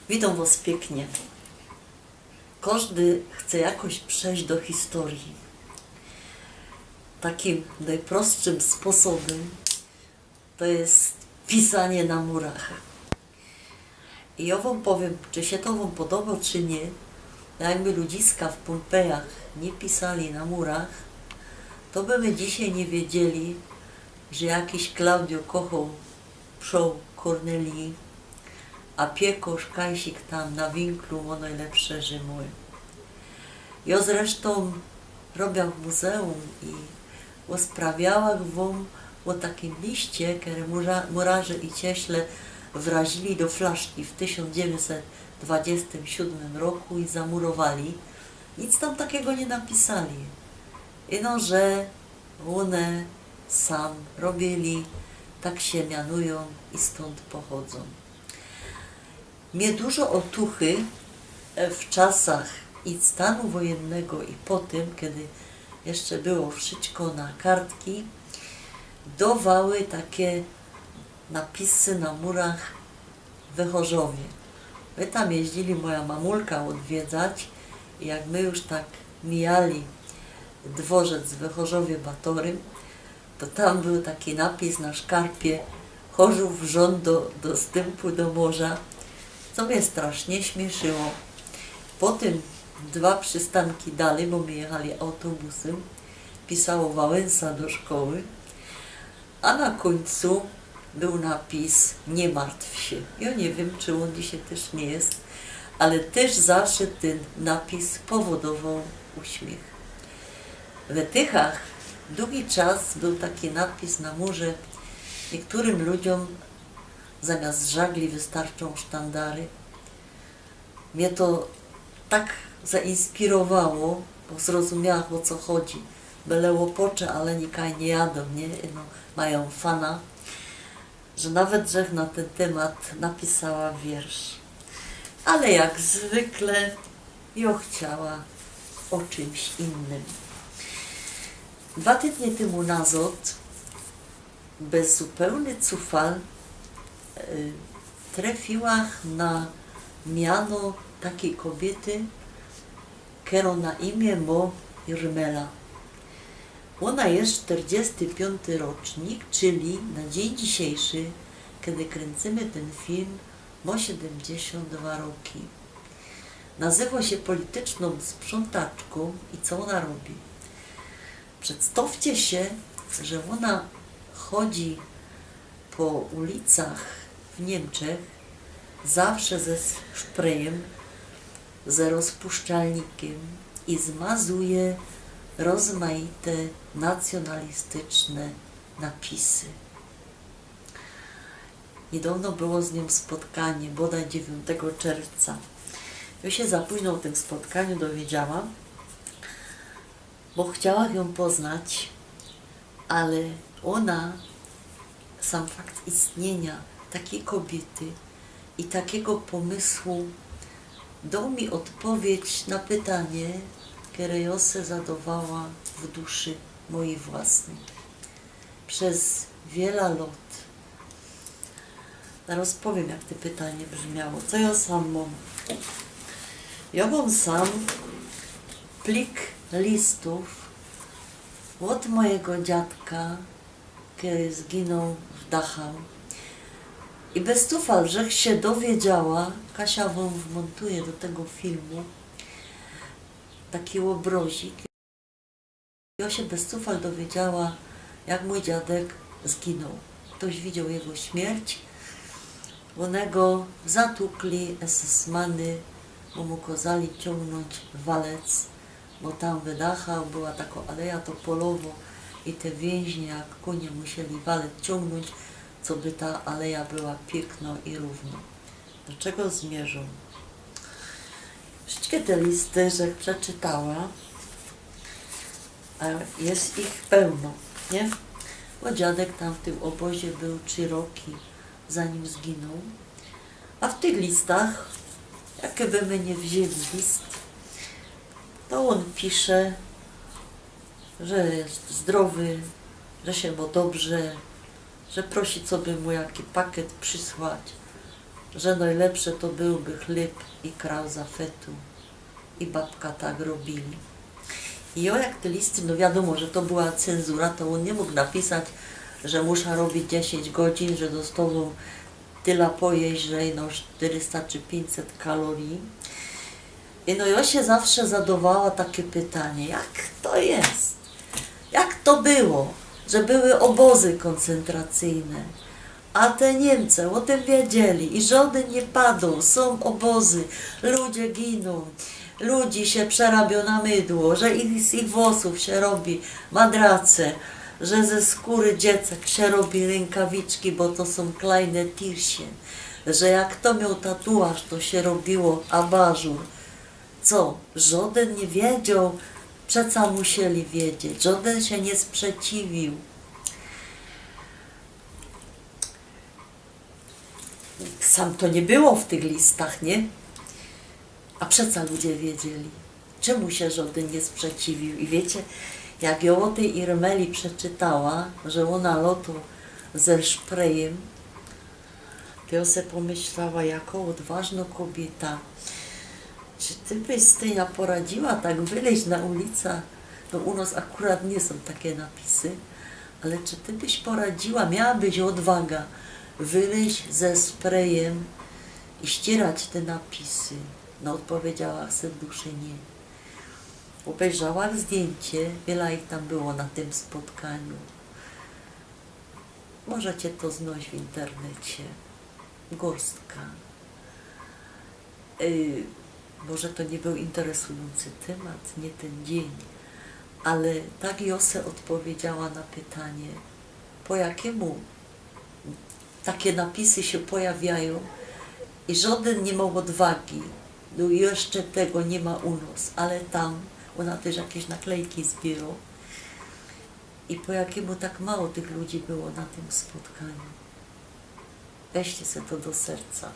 Witam Was pięknie. Każdy chce jakoś przejść do historii. Takim najprostszym sposobem to jest pisanie na murach. I ja Wam powiem, czy się to Wam podoba, czy nie. Jakby ludziska w Pompejach nie pisali na murach, to byśmy dzisiaj nie wiedzieli, że jakiś Klaudio kochał pszą Kornelii, a piekosz Kajsik tam na winklu ma najlepsze Rzymuły. Ja zresztą robię w muzeum i sprawiała wam o takim liście, który murarze i cieśle wrazili do flaszki w 1927 roku i zamurowali. Nic tam takiego nie napisali. Ino, że one sam robili, tak się mianują i stąd pochodzą. Mnie dużo otuchy w czasach i stanu wojennego i po tym, kiedy jeszcze było wszystko na kartki, dawały takie napisy na murach w Chorzowie. My tam jeździli, moja mamulka odwiedzać i jak my już tak mijali dworzec w Chorzowie Batorym, to tam był taki napis na szkarpie: Chorzów żąda dostępu do morza, co mnie strasznie śmieszyło. Potem 2 przystanki dalej, bo my jechali autobusem, pisało Wałęsa do szkoły, a na końcu był napis: nie martw się. Ja nie wiem, czy on dzisiaj też nie jest, ale też zawsze ten napis powodował uśmiech. W Tychach długi czas był taki napis na murze: niektórym ludziom zamiast żagli wystarczą sztandary. Mnie to tak zainspirowało, bo zrozumiałam, o co chodzi. Byle łopocze, ale nikaj nie jadą, nie? No, mają fana, że nawet żech na ten temat napisała wiersz. Ale jak zwykle ja chciała o czymś innym. 2 tygodnie temu nazad, bez zupełny cufal, trafiła na miano takiej kobiety, która na imię ma Irmela. Ona jest 45. rocznik, czyli na dzień dzisiejszy, kiedy kręcimy ten film, ma 72 roki. Nazywa się polityczną sprzątaczką i co ona robi? Przedstawcie się, że ona chodzi po ulicach w Niemczech zawsze ze szprejem, ze rozpuszczalnikiem i zmazuje rozmaite nacjonalistyczne napisy. Niedawno było z nią spotkanie, bodaj 9 czerwca. Ja się za późno o tym spotkaniu dowiedziałam, bo chciałam ją poznać, ale ona, sam fakt istnienia takiej kobiety i takiego pomysłu dał mi odpowiedź na pytanie, które ja se zadawała w duszy mojej własnej przez wiele lat. Teraz powiem, jak to pytanie brzmiało. Co ja sam mam? Ja mam sam plik listów od mojego dziadka, który zginął w Dachau. I bez tufal, żech się dowiedziała, Kasia wam wmontuje do tego filmu taki obrozik. Ja się bez tufal dowiedziała, jak mój dziadek zginął. Ktoś widział jego śmierć, onego zatukli SS-many, bo mu kazali ciągnąć walec, bo tam w Dachau była taka aleja topolowo i te więźnie jak konie musieli walec ciągnąć, co by ta aleja była piękno i równo. Do czego zmierzą? Wszystkie te listy, że przeczytała, a jest ich pełno, nie? Bo dziadek tam w tym obozie był 3 roki, zanim zginął. A w tych listach, jakie by my nie wzięli list, to on pisze, że jest zdrowy, że się ma dobrze, że prosi, co by mu jaki pakiet przysłać, że najlepsze to byłby chleb i krauza fetu. I babka tak robili. I jak te listy, no wiadomo, że to była cenzura, to on nie mógł napisać, że muszę robić 10 godzin, że dostałą tyle pojeść, że no 400 czy 500 kalorii. I no ja się zawsze zadawała takie pytanie, jak to jest? Jak to było, że były obozy koncentracyjne, a te Niemcy o tym wiedzieli i żaden nie padł, są obozy, ludzie giną, ludzi się przerabia na mydło, że z ich włosów się robi madrace, że ze skóry dziecek się robi rękawiczki, bo to są kleine Tierchen, że jak kto miał tatuaż, to się robiło abażur. Co? Żaden nie wiedział, przeca musieli wiedzieć, żaden się nie sprzeciwił. Sam to nie było w tych listach, nie? A przeca ludzie wiedzieli. Czemu się żaden nie sprzeciwił? I wiecie, jak ją o tej Irmeli przeczytała, że ona lotu ze szprejem, to ja sobie pomyślała, jaka odważna kobieta. Czy ty byś Stynia poradziła tak wyleźć na ulicę? No u nas akurat nie są takie napisy, ale czy ty byś poradziła, miałabyś odwaga wyleźć ze sprayem i ścierać te napisy? No odpowiedziała w serduszy nie. Obejrzała zdjęcie, wiele ich tam było na tym spotkaniu. Możecie to znaleźć w internecie. Gorstka. Może to nie był interesujący temat, nie ten dzień, ale tak Jose odpowiedziała na pytanie, po jakiemu takie napisy się pojawiają i żaden nie miał odwagi, no i jeszcze tego nie ma u nas, ale tam ona też jakieś naklejki zbierał i po jakiemu tak mało tych ludzi było na tym spotkaniu. Weźcie sobie to do serca.